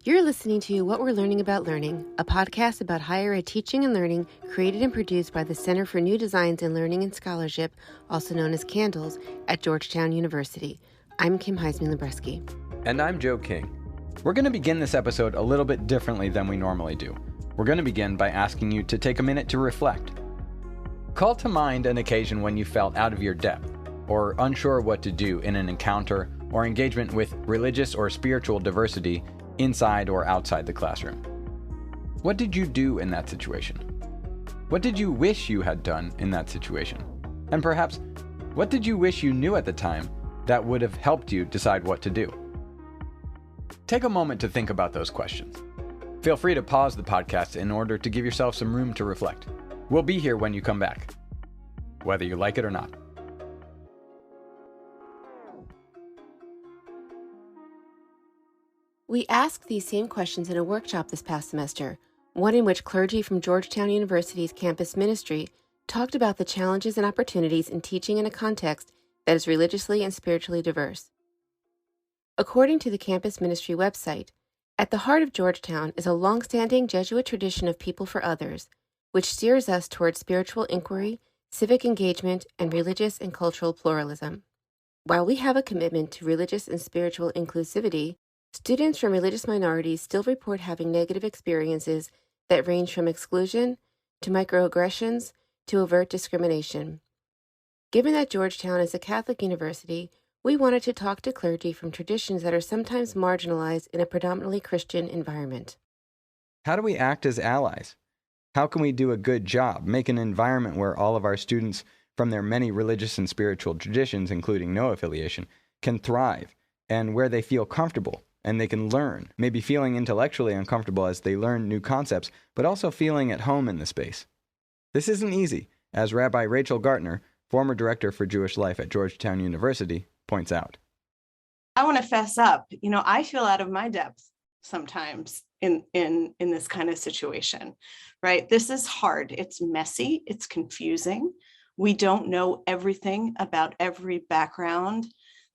You're listening to What We're Learning About Learning, a podcast about higher ed teaching and learning created and produced by the Center for New Designs in Learning and Scholarship, also known as CANDLES, at Georgetown University. I'm Kim Heisman-Libreski. And I'm Joe King. We're going to begin this episode a little bit differently than we normally do. We're going to begin by asking you to take a minute to reflect. Call to mind an occasion when you felt out of your depth, or unsure what to do in an encounter or engagement with religious or spiritual diversity inside or outside the classroom. What did you do in that situation? What did you wish you had done in that situation? And perhaps, what did you wish you knew at the time that would have helped you decide what to do? Take a moment to think about those questions. Feel free to pause the podcast in order to give yourself some room to reflect. We'll be here when you come back, whether you like it or not. We asked these same questions in a workshop this past semester, one in which clergy from Georgetown University's campus ministry talked about the challenges and opportunities in teaching in a context that is religiously and spiritually diverse. According to the campus ministry website, at the heart of Georgetown is a long-standing Jesuit tradition of people for others, which steers us toward spiritual inquiry, civic engagement, and religious and cultural pluralism. While we have a commitment to religious and spiritual inclusivity, students from religious minorities still report having negative experiences that range from exclusion to microaggressions to overt discrimination. Given that Georgetown is a Catholic university, we wanted to talk to clergy from traditions that are sometimes marginalized in a predominantly Christian environment. How do we act as allies? How can we do a good job, make an environment where all of our students from their many religious and spiritual traditions, including no affiliation, can thrive, and where they feel comfortable and they can learn, maybe feeling intellectually uncomfortable as they learn new concepts, but also feeling at home in the space? This isn't easy, as Rabbi Rachel Gartner, former director for Jewish life at Georgetown University, points out. I want to fess up. I feel out of my depth sometimes in this kind of situation, right? This is hard. It's messy. It's confusing. We don't know everything about every background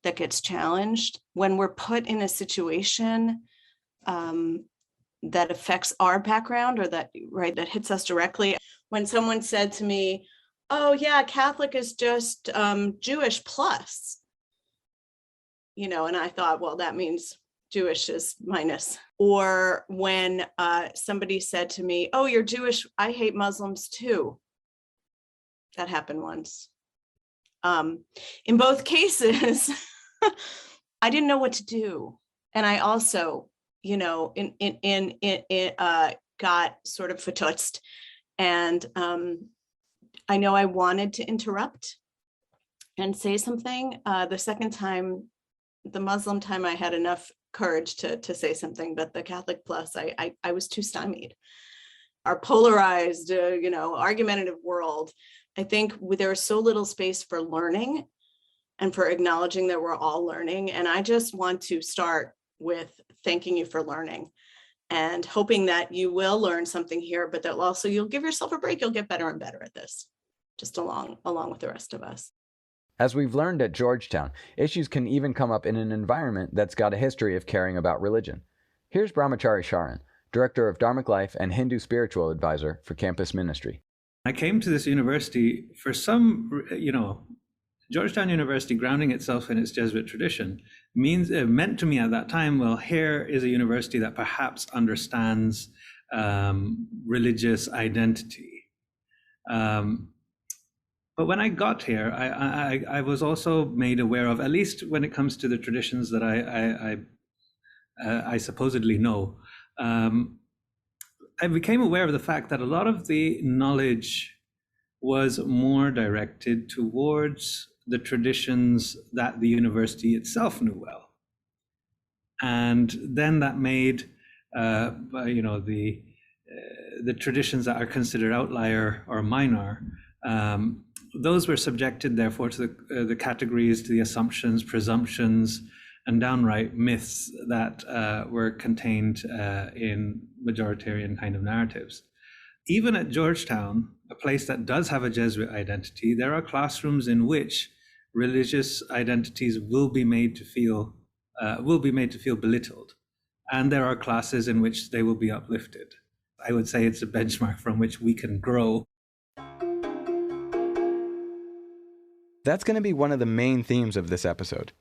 that gets challenged. When we're put in a situation that affects our background or that hits us directly. When someone said to me, "Oh yeah, Catholic is just Jewish plus," and I thought, well, that means Jewish is minus. Or when somebody said to me, "Oh, you're Jewish, I hate Muslims too." That happened once. In both cases, I didn't know what to do. And I also, got sort of fututzed. And I know I wanted to interrupt and say something. The second time, the Muslim time, I had enough courage to say something, but the Catholic plus, I was too stymied. Our polarized, argumentative world, I think there is so little space for learning and for acknowledging that we're all learning. And I just want to start with thanking you for learning and hoping that you will learn something here, but that also you'll give yourself a break. You'll get better and better at this, just along with the rest of us. As we've learned at Georgetown, issues can even come up in an environment that's got a history of caring about religion. Here's Brahmachari Sharan, Director of Dharmic Life and Hindu Spiritual Advisor for Campus Ministry. I came to this university for some, Georgetown University, grounding itself in its Jesuit tradition, meant to me at that time, well, here is a university that perhaps understands religious identity. But when I got here, I was also made aware of, at least when it comes to the traditions that I supposedly know, I became aware of the fact that a lot of the knowledge was more directed towards the traditions that the university itself knew well. And then that made, the traditions that are considered outlier or minor, those were subjected, therefore, to the categories, to the assumptions, presumptions, and downright myths that were contained in majoritarian kind of narratives. Even at Georgetown, a place that does have a Jesuit identity, there are classrooms in which religious identities will be made to feel belittled. and there are classes in which they will be uplifted. I would say it's a benchmark from which we can grow. That's going to be one of the main themes of this episode,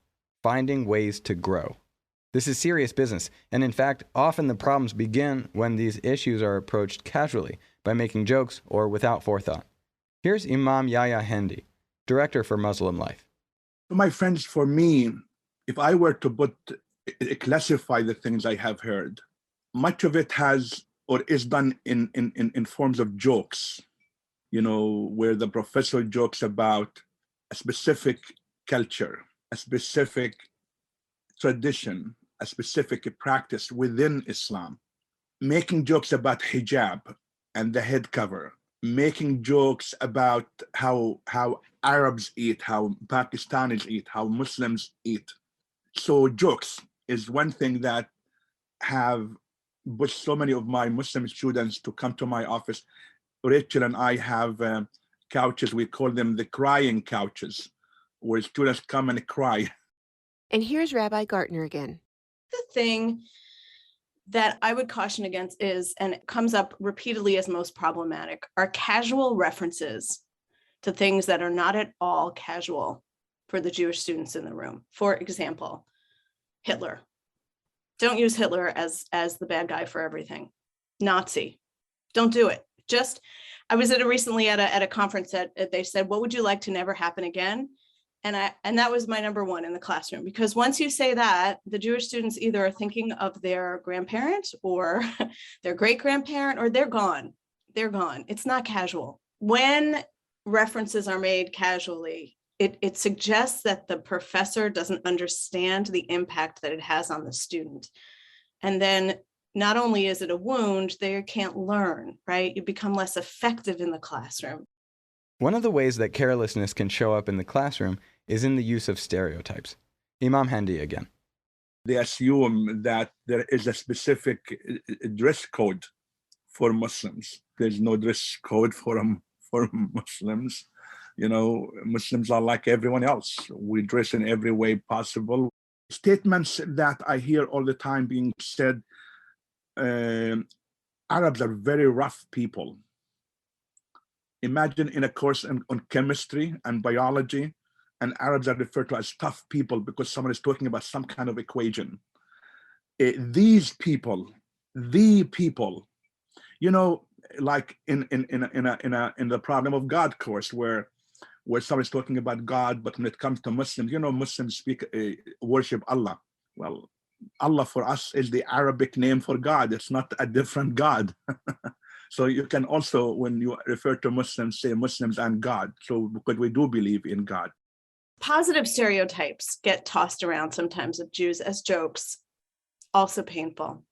finding ways to grow. This is serious business, and in fact, often the problems begin when these issues are approached casually, by making jokes or without forethought. Here's Imam Yahya Hendi, Director for Muslim Life. My friends, for me, if I were to classify the things I have heard, much of it has or is done in forms of jokes, where the professor jokes about a specific culture, a specific tradition, a specific practice within Islam, making jokes about hijab and the head cover, making jokes about how Arabs eat, how Pakistanis eat, how Muslims eat. So jokes is one thing that have pushed so many of my Muslim students to come to my office. Rachel and I have couches, we call them the crying couches, where students come and cry. And here's Rabbi Gartner again. The thing that I would caution against is, and it comes up repeatedly as most problematic, are casual references to things that are not at all casual for the Jewish students in the room. For example, Hitler. Don't use Hitler as the bad guy for everything. Nazi. Don't do it. I was recently at a conference that they said, what would you like to never happen again? And that was my number one in the classroom, because once you say that, the Jewish students either are thinking of their grandparent or their great-grandparent, or they're gone. They're gone. It's not casual. When references are made casually, it suggests that the professor doesn't understand the impact that it has on the student. And then not only is it a wound, they can't learn, right? You become less effective in the classroom. One of the ways that carelessness can show up in the classroom is in the use of stereotypes. Imam Hendi again. They assume that there is a specific dress code for Muslims. There's no dress code for Muslims. Muslims are like everyone else. We dress in every way possible. Statements that I hear all the time being said, Arabs are very rough people. Imagine in a course on chemistry and biology, and Arabs are referred to as tough people because someone is talking about some kind of equation. These people, like in the problem of God course, where someone's talking about God, but when it comes to Muslims, Muslims worship Allah. Well, Allah for us is the Arabic name for God. It's not a different God. So you can also, when you refer to Muslims, say Muslims and God. So because we do believe in God. Positive stereotypes get tossed around sometimes of Jews as jokes. Also painful.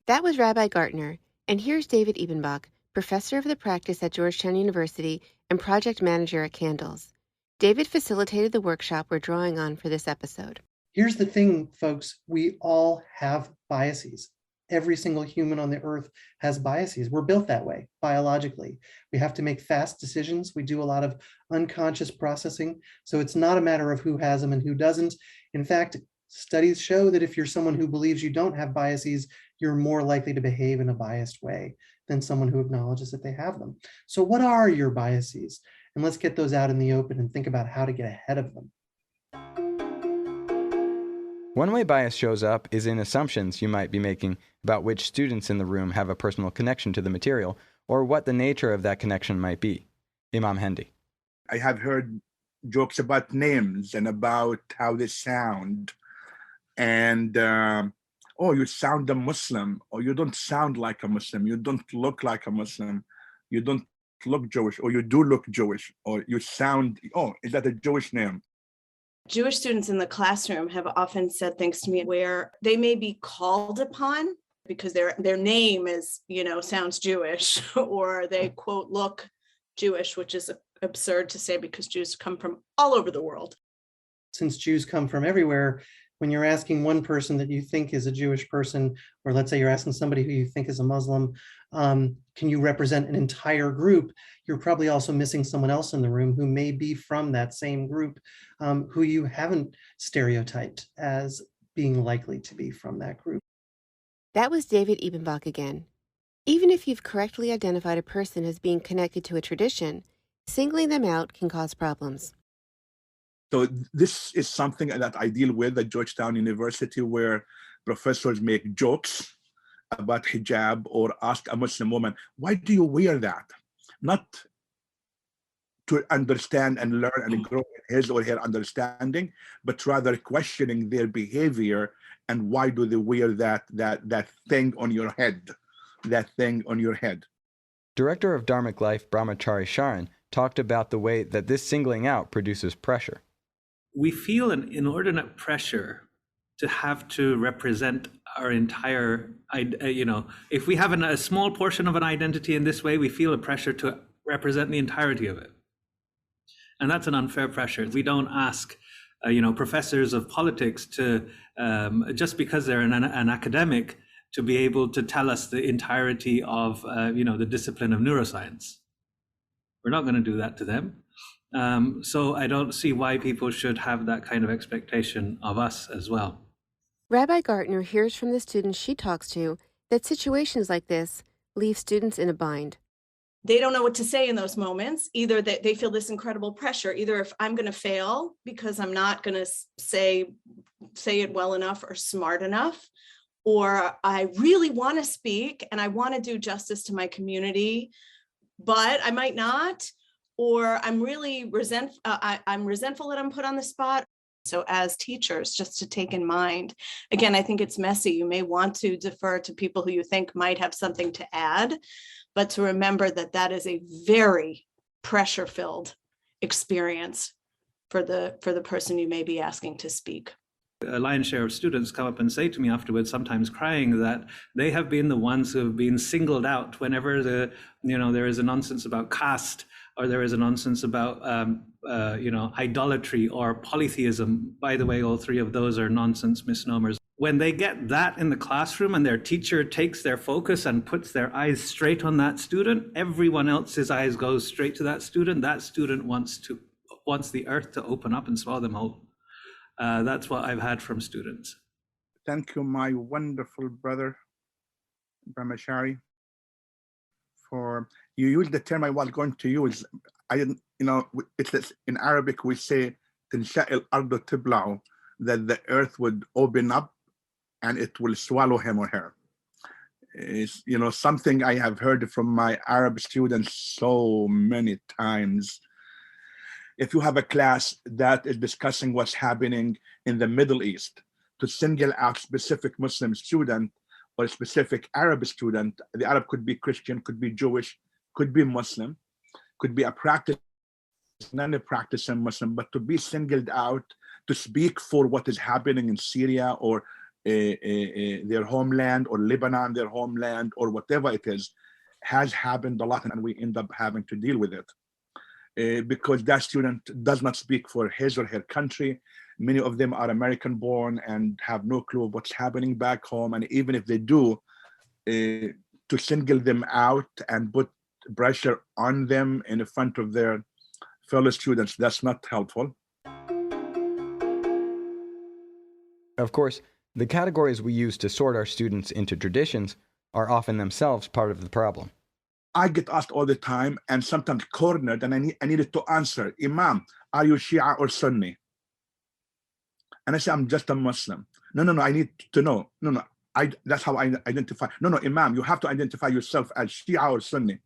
That was Rabbi Gartner. And here's David Ebenbach, professor of the practice at Georgetown University and project manager at Candles. David facilitated the workshop we're drawing on for this episode. Here's the thing, folks. We all have biases. Every single human on the earth has biases. We're built that way, biologically. We have to make fast decisions. We do a lot of unconscious processing. So it's not a matter of who has them and who doesn't. In fact, studies show that if you're someone who believes you don't have biases, you're more likely to behave in a biased way than someone who acknowledges that they have them. So what are your biases? And let's get those out in the open and think about how to get ahead of them. One way bias shows up is in assumptions you might be making about which students in the room have a personal connection to the material, or what the nature of that connection might be. Imam Hendi. I have heard jokes about names and about how they sound. And, you sound a Muslim, or you don't sound like a Muslim, you don't look like a Muslim, you don't look Jewish, or you do look Jewish, or you sound, is that a Jewish name? Jewish students in the classroom have often said things to me where they may be called upon because their name is, sounds Jewish, or they quote, look Jewish, which is absurd to say because Jews come from all over the world. Since Jews come from everywhere, when you're asking one person that you think is a Jewish person, or let's say you're asking somebody who you think is a Muslim, can you represent an entire group? You're probably also missing someone else in the room who may be from that same group, who you haven't stereotyped as being likely to be from that group. That was David Ebenbach again. Even if you've correctly identified a person as being connected to a tradition, singling them out can cause problems. So this is something that I deal with at Georgetown University, where professors make jokes about hijab or ask a Muslim woman, why do you wear that? Not to understand and learn and grow his or her understanding, but rather questioning their behavior and why do they wear that thing on your head, that thing on your head. Director of Dharmic Life, Brahmachari Sharan, talked about the way that this singling out produces pressure. We feel an inordinate pressure to have to represent our entire, if we have a small portion of an identity in this way, we feel a pressure to represent the entirety of it. And that's an unfair pressure. We don't ask, professors of politics to, just because they're an academic, to be able to tell us the entirety of, the discipline of neuroscience. We're not going to do that to them. So I don't see why people should have that kind of expectation of us as well. Rabbi Gartner hears from the students she talks to that situations like this leave students in a bind. They don't know what to say in those moments. Either they feel this incredible pressure, either if I'm going to fail because I'm not going to say it well enough or smart enough, or I really want to speak and I want to do justice to my community, but I might not, or I'm really resentful that I'm put on the spot. So as teachers, just to take in mind, again, I think it's messy. You may want to defer to people who you think might have something to add, but to remember that that is a very pressure-filled experience for the person you may be asking to speak. A lion's share of students come up and say to me afterwards, sometimes crying, that they have been the ones who have been singled out whenever there is a nonsense about caste, or there is a nonsense about idolatry or polytheism. By the way, all three of those are nonsense misnomers. When they get that in the classroom and their teacher takes their focus and puts their eyes straight on that student, everyone else's eyes goes straight to that student. That student wants the earth to open up and swallow them whole. That's what I've had from students. Thank you, my wonderful brother, Brahmachari, for you used the term I was going to use. I didn't, it's in Arabic we say "Tinsha'il ardu tibla'u," that the earth would open up and it will swallow him or her. It's something I have heard from my Arab students so many times. If you have a class that is discussing what's happening in the Middle East, to single out specific Muslim student or a specific Arab student, the Arab could be Christian, could be Jewish, could be Muslim, could be a practice, not a practicing Muslim, but to be singled out to speak for what is happening in Syria or their homeland, or Lebanon, their homeland, or whatever it is, has happened a lot, and we end up having to deal with it. Because that student does not speak for his or her country. Many of them are American born and have no clue of what's happening back home. And even if they do, to single them out and put pressure on them in front of their fellow students, that's not helpful. Of course, the categories we use to sort our students into traditions are often themselves part of the problem. I get asked all the time and sometimes cornered, and I needed to answer, Imam, are you Shia or Sunni? And I say, I'm just a Muslim. No, I need to know. No, that's how I identify. No, Imam, you have to identify yourself as Shia or Sunni.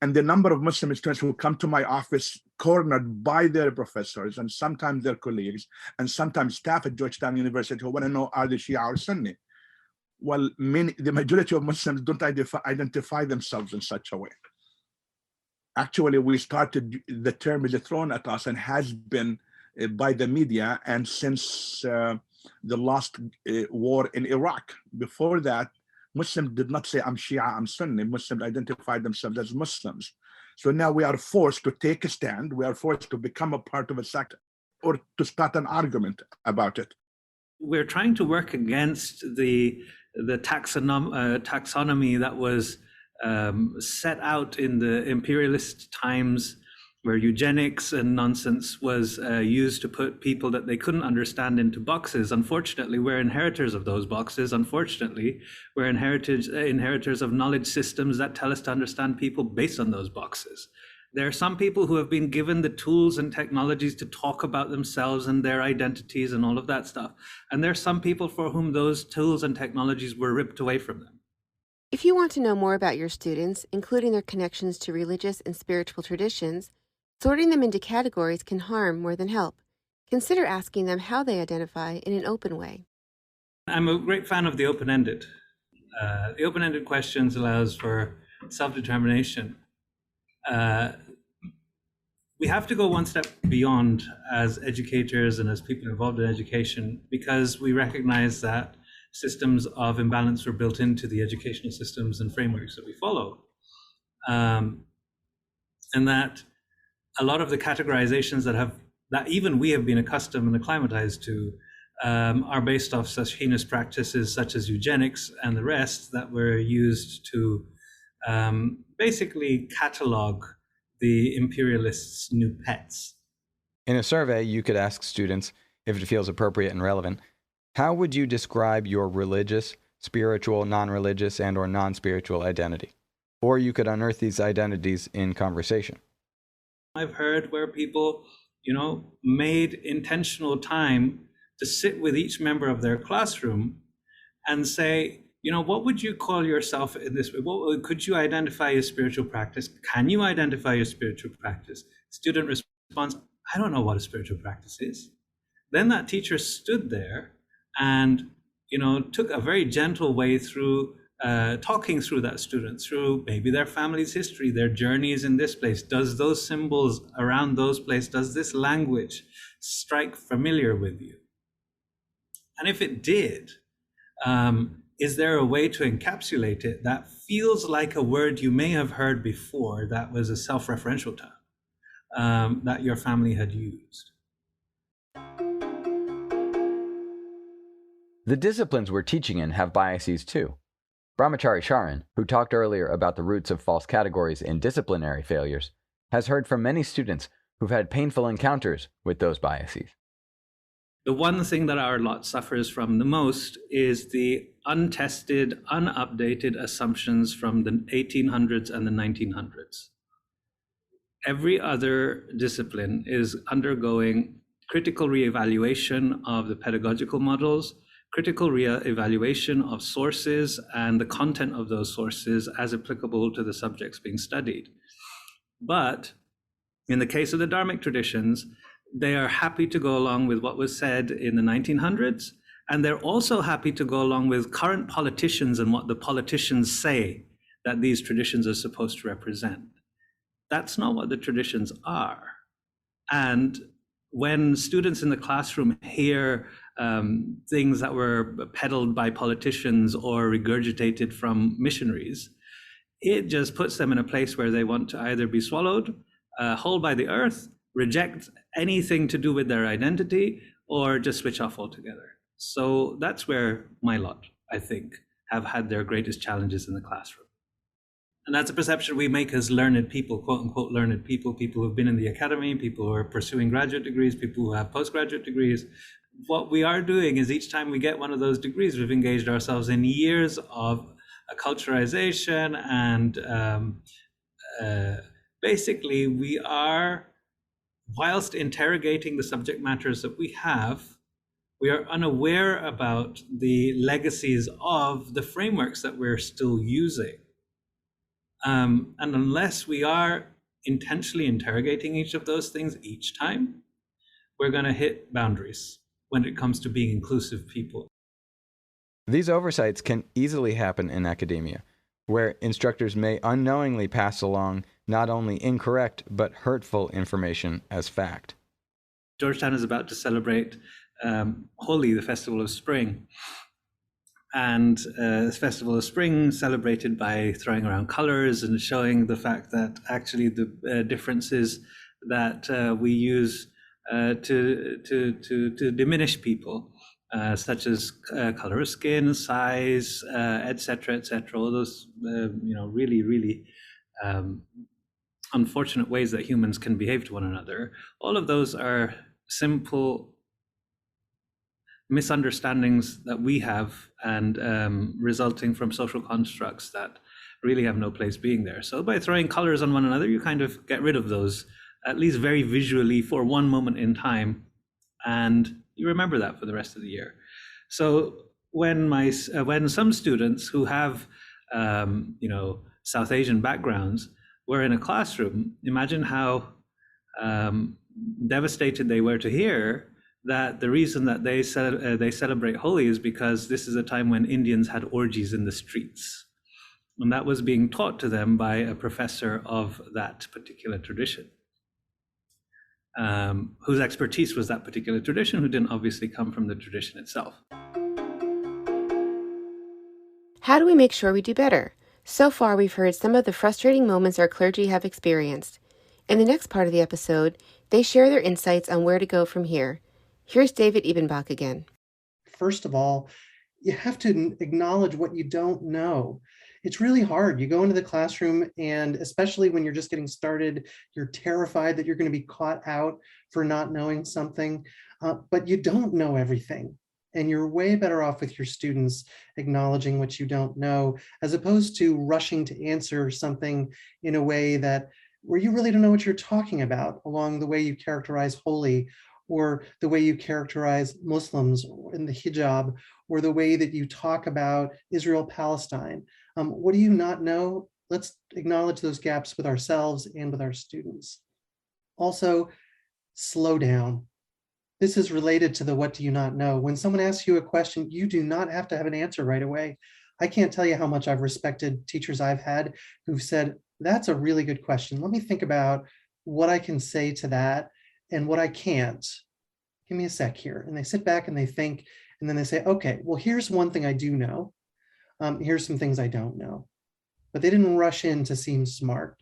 And the number of Muslim students who come to my office cornered by their professors and sometimes their colleagues and sometimes staff at Georgetown University who want to know, are they Shia or Sunni? Well, the majority of Muslims don't identify themselves in such a way. Actually, we started, the term is thrown at us and has been by the media, and since the last war in Iraq. Before that, Muslims did not say, I'm Shia, I'm Sunni. Muslims identified themselves as Muslims. So now we are forced to take a stand. We are forced to become a part of a sect or to start an argument about it. We're trying to work against the taxonomy that was set out in the imperialist times where eugenics and nonsense was used to put people that they couldn't understand into boxes. Unfortunately, we're inheritors of those boxes. Unfortunately, we're inheritors of knowledge systems that tell us to understand people based on those boxes. There are some people who have been given the tools and technologies to talk about themselves and their identities and all of that stuff. And there are some people for whom those tools and technologies were ripped away from them. If you want to know more about your students, including their connections to religious and spiritual traditions, sorting them into categories can harm more than help. Consider asking them how they identify in an open way. I'm a great fan of the open-ended. The open-ended questions allows for self-determination. We have to go one step beyond as educators and as people involved in education, because we recognize that systems of imbalance were built into the educational systems and frameworks that we follow. And that a lot of the categorizations that even we have been accustomed and acclimatized to are based off such heinous practices such as eugenics and the rest that were used to basically catalog the imperialists' new pets. In a survey, you could ask students, if it feels appropriate and relevant, how would you describe your religious, spiritual, non-religious, and/or non-spiritual identity? Or you could unearth these identities in conversation. I've heard where people, made intentional time to sit with each member of their classroom and say, what would you call yourself in this way? Could you identify your spiritual practice? Can you identify your spiritual practice? Student response, I don't know what a spiritual practice is. Then that teacher stood there and, took a very gentle way through talking through that student, through maybe their family's history, their journeys in this place. Does those symbols around those places, does this language strike familiar with you? And if it did, is there a way to encapsulate it that feels like a word you may have heard before that was a self-referential term that your family had used? The disciplines we're teaching in have biases too. Brahmachari Sharan, who talked earlier about the roots of false categories in disciplinary failures, has heard from many students who've had painful encounters with those biases. The one thing that our lot suffers from the most is the untested, unupdated assumptions from the 1800s and the 1900s. Every other discipline is undergoing critical reevaluation of the pedagogical models, critical reevaluation of sources and the content of those sources as applicable to the subjects being studied. But in the case of the Dharmic traditions, they are happy to go along with what was said in the 1900s, and they're also happy to go along with current politicians and what the politicians say that these traditions are supposed to represent. That's not what the traditions are. And when students in the classroom hear things that were peddled by politicians or regurgitated from missionaries, it just puts them in a place where they want to either be swallowed whole by the earth, reject anything to do with their identity, or just switch off altogether. So that's where my lot, I think, have had their greatest challenges in the classroom. And that's a perception we make as learned people, quote unquote learned people, people who've been in the academy, people who are pursuing graduate degrees, people who have postgraduate degrees. What we are doing is each time we get one of those degrees, we've engaged ourselves in years of acculturization and basically we are, whilst interrogating the subject matters that we have, we are unaware about the legacies of the frameworks that we're still using. And unless we are intentionally interrogating each of those things each time, we're going to hit boundaries when it comes to being inclusive people. These oversights can easily happen in academia, where instructors may unknowingly pass along not only incorrect but hurtful information as fact. Georgetown is about to celebrate Holi, the Festival of Spring. And this Festival of Spring celebrated by throwing around colors and showing the fact that actually the differences that we use to diminish people, such as color of skin, size, etc., etc. All those really unfortunate ways that humans can behave to one another, all of those are simple misunderstandings that we have and resulting from social constructs that really have no place being there. So by throwing colors on one another, you kind of get rid of those, at least very visually for one moment in time, and you remember that for the rest of the year. So when some students who have South Asian backgrounds were in a classroom, imagine how devastated they were to hear that the reason that they celebrate Holi is because this is a time when Indians had orgies in the streets. And that was being taught to them by a professor of that particular tradition, whose expertise was that particular tradition, who didn't obviously come from the tradition itself. How do we make sure we do better? So far, we've heard some of the frustrating moments our clergy have experienced. In the next part of the episode, they share their insights on where to go from here. Here's David Ebenbach again. First of all, you have to acknowledge what you don't know. It's really hard. You go into the classroom, and especially when you're just getting started, you're terrified that you're going to be caught out for not knowing something, but you don't know everything. And you're way better off with your students acknowledging what you don't know, as opposed to rushing to answer something in a way where you really don't know what you're talking about, along the way you characterize Holi, or the way you characterize Muslims in the hijab, or the way that you talk about Israel-Palestine. What do you not know? Let's acknowledge those gaps with ourselves and with our students. Also, slow down. This is related to the what do you not know. When someone asks you a question, you do not have to have an answer right away. I can't tell you how much I've respected teachers I've had who've said, that's a really good question. Let me think about what I can say to that and what I can't. Give me a sec here. And they sit back and they think, and then they say, okay, well, here's one thing I do know. Here's some things I don't know. But they didn't rush in to seem smart.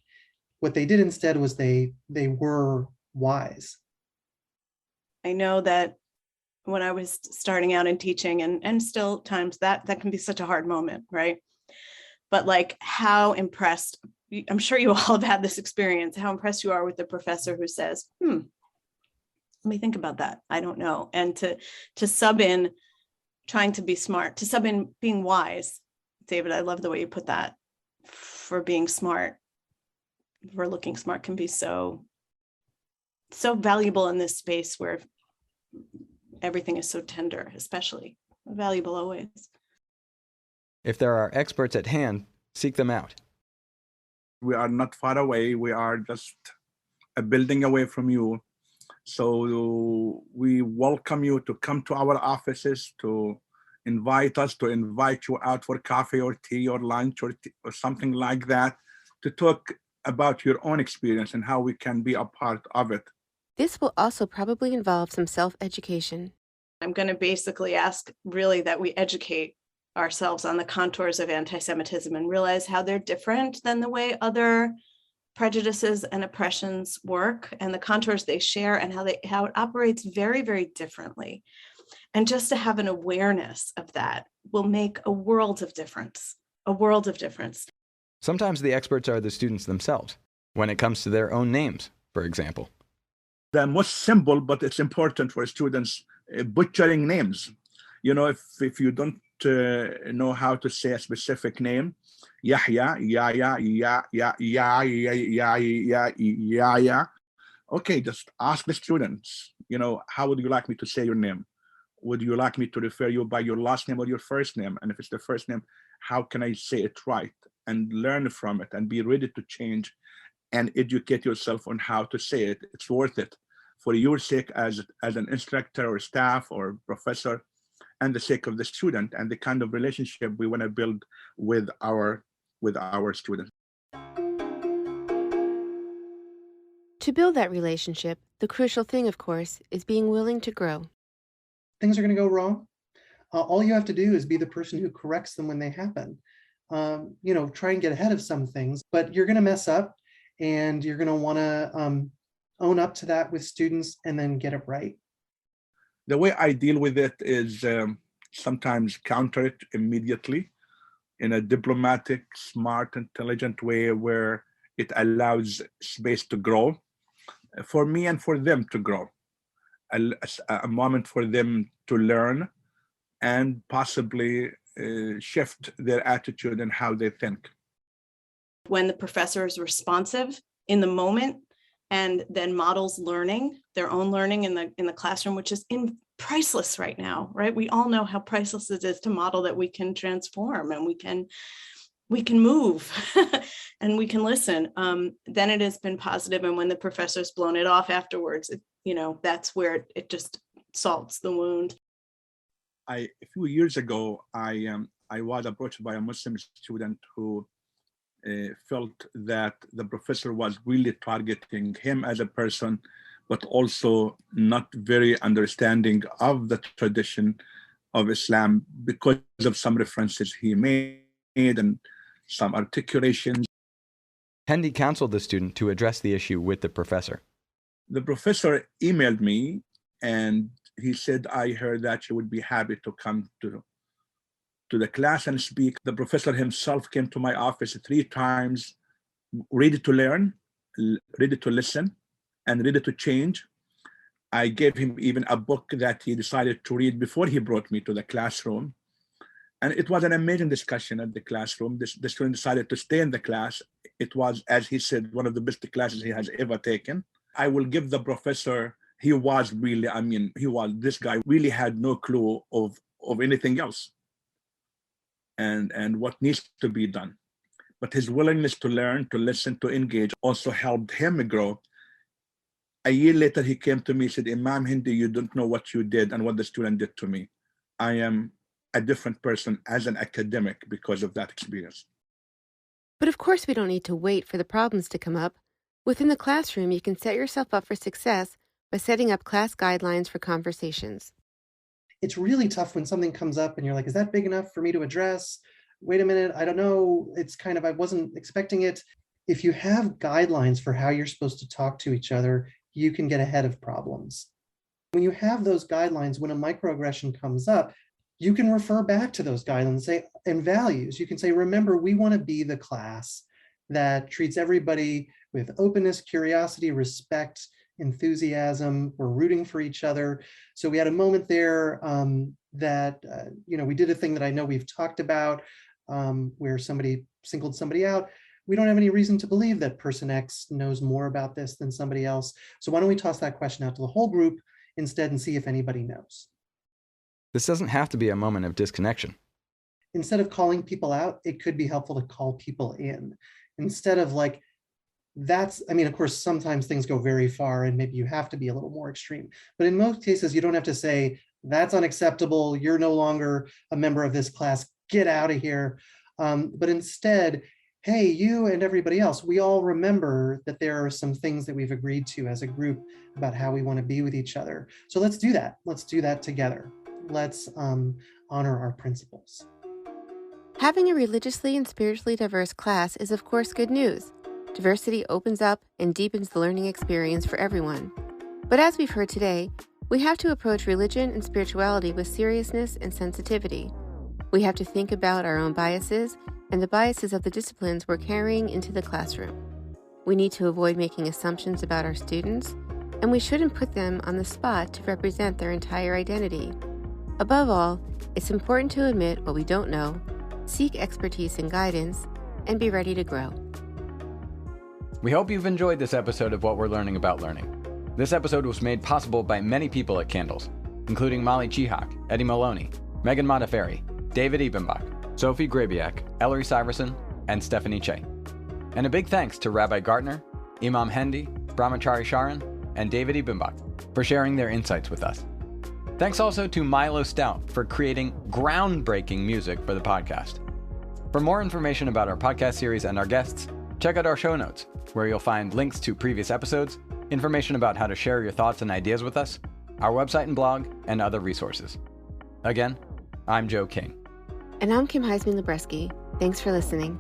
What they did instead was they were wise. I know that when I was starting out in teaching, and still times that can be such a hard moment, right? But like how impressed, I'm sure you all have had this experience, how impressed you are with the professor who says, let me think about that. I don't know. And to sub in trying to be smart, to sub in being wise. David, I love the way you put that. For being smart, for looking smart can be so valuable in this space where everything is so tender, especially valuable always. If there are experts at hand, seek them out. We are not far away. We are just a building away from you. So we welcome you to come to our offices, to invite you out for coffee or tea or lunch or something like that, to talk about your own experience and how we can be a part of it. This will also probably involve some self-education. I'm going to basically ask really that we educate ourselves on the contours of anti-Semitism and realize how they're different than the way other prejudices and oppressions work, and the contours they share, and how it operates very, very differently. And just to have an awareness of that will make a world of difference, Sometimes the experts are the students themselves, when it comes to their own names, for example. The most simple, but it's important for students, butchering names. You know, if you don't know how to say a specific name, Yahya, okay, just ask the students, how would you like me to say your name? Would you like me to refer you by your last name or your first name? And if it's the first name, how can I say it right? And learn from it and be ready to change and educate yourself on how to say it. It's worth it for your sake as an instructor or staff or professor, and the sake of the student and the kind of relationship we want to build with our students. To build that relationship, the crucial thing, of course, is being willing to grow. Things are going to go wrong. All you have to do is be the person who corrects them when they happen. Try and get ahead of some things, but you're going to mess up, and you're going to want to own up to that with students and then get it right. The way I deal with it is sometimes counter it immediately in a diplomatic, smart, intelligent way where It allows space to grow for me and for them to grow, a moment for them to learn and possibly shift their attitude and how they think. When the professor is responsive in the moment and then models learning, their own learning in the classroom, which is priceless right now, right? We all know how priceless it is to model that we can transform and we can move and we can listen. Then it has been positive. And when the professor's blown it off afterwards, that's where it just salts the wound. A few years ago, I was approached by a Muslim student who felt that the professor was really targeting him as a person, but also not very understanding of the tradition of Islam because of some references he made and some articulations. Hendi counseled the student to address the issue with the professor. The professor emailed me and he said, I heard that you would be happy to come to the class and speak. The professor himself came to my office 3 times, ready to learn, ready to listen, and ready to change. I gave him even a book that he decided to read before he brought me to the classroom. And it was an amazing discussion at the classroom. The student decided to stay in the class. It was, as he said, one of the best classes he has ever taken. I will give the professor, this guy really had no clue of anything else and what needs to be done. But his willingness to learn, to listen, to engage also helped him grow. A year later, he came to me and said, Imam Hindi, you don't know what you did and what the student did to me. I am a different person as an academic because of that experience. But of course, we don't need to wait for the problems to come up. Within the classroom, you can set yourself up for success by setting up class guidelines for conversations. It's really tough when something comes up and you're like, is that big enough for me to address? Wait a minute, I don't know. It's kind of, I wasn't expecting it. If you have guidelines for how you're supposed to talk to each other, you can get ahead of problems. When you have those guidelines, when a microaggression comes up, you can refer back to those guidelines and values. You can say, remember, we want to be the class that treats everybody with openness, curiosity, respect, enthusiasm. We're rooting for each other. So we had a moment there that we did a thing that I know we've talked about where somebody singled somebody out. We don't have any reason to believe that person X knows more about this than somebody else. So why don't we toss that question out to the whole group instead and see if anybody knows? This doesn't have to be a moment of disconnection. Instead of calling people out, it could be helpful to call people in. Instead of like, of course, sometimes things go very far and maybe you have to be a little more extreme. But in most cases, you don't have to say, that's unacceptable. You're no longer a member of this class. Get out of here. But instead, hey, you and everybody else, we all remember that there are some things that we've agreed to as a group about how we want to be with each other. So let's do that. Let's do that together. Let's honor our principles. Having a religiously and spiritually diverse class is, of course, good news. Diversity opens up and deepens the learning experience for everyone. But as we've heard today, we have to approach religion and spirituality with seriousness and sensitivity. We have to think about our own biases and the biases of the disciplines we're carrying into the classroom. We need to avoid making assumptions about our students, and we shouldn't put them on the spot to represent their entire identity. Above all, it's important to admit what we don't know, seek expertise and guidance, and be ready to grow. We hope you've enjoyed this episode of What We're Learning About Learning. This episode was made possible by many people at Candles, including Molly Chihak, Eddie Maloney, Megan Modafferi, David Ebenbach, Sophie Grabiak, Ellery Syverson, and Stephanie Che. And a big thanks to Rabbi Gartner, Imam Hendi, Brahmachari Sharan, and David Ebenbach for sharing their insights with us. Thanks also to Milo Stout for creating groundbreaking music for the podcast. For more information about our podcast series and our guests, check out our show notes, where you'll find links to previous episodes, information about how to share your thoughts and ideas with us, our website and blog, and other resources. Again, I'm Joe King. And I'm Kim Heisman-Lebreski. Thanks for listening.